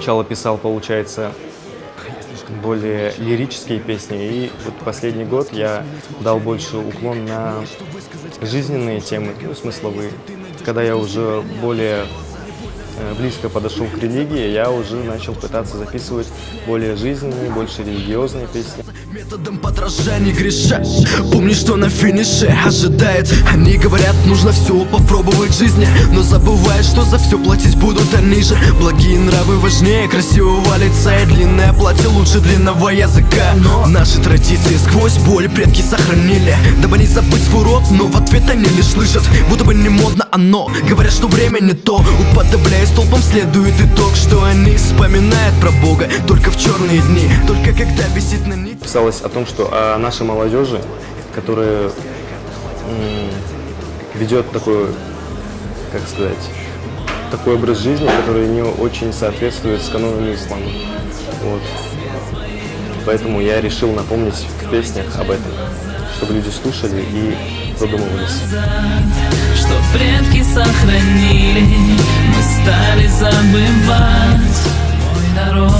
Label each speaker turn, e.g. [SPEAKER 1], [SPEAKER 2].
[SPEAKER 1] сначала писал, получается, более лирические песни, и вот последний год я дал больше уклон на жизненные темы, ну, смысловые. Когда я уже более близко подошел к религии, я уже начал пытаться записывать более жизненные, больше религиозные песни.
[SPEAKER 2] Методом подражания греша. Помни, что на финише ожидает. Они говорят, нужно все попробовать в жизни, но забывают, что за все платить будут они же. Благие нравы важнее красивого лица, и длинное платье лучше длинного языка. Но наши традиции сквозь боль предки сохранили, дабы не забыть свой род, но в ответ они лишь слышат, будто бы не модно оно. Говорят, что время не то, уподобляясь толпам следует итог, что они вспоминают про Бога только в черные дни, только когда висит на нить.
[SPEAKER 1] Писалось о том, что о нашей молодежи, которая ведет такой, как сказать, такой образ жизни, который не очень соответствует с канонами ислама. Вот. Поэтому я решил напомнить в песнях об этом, чтобы люди слушали и задумывались.
[SPEAKER 3] Что предки сохранили, мы стали забывать. Мой народ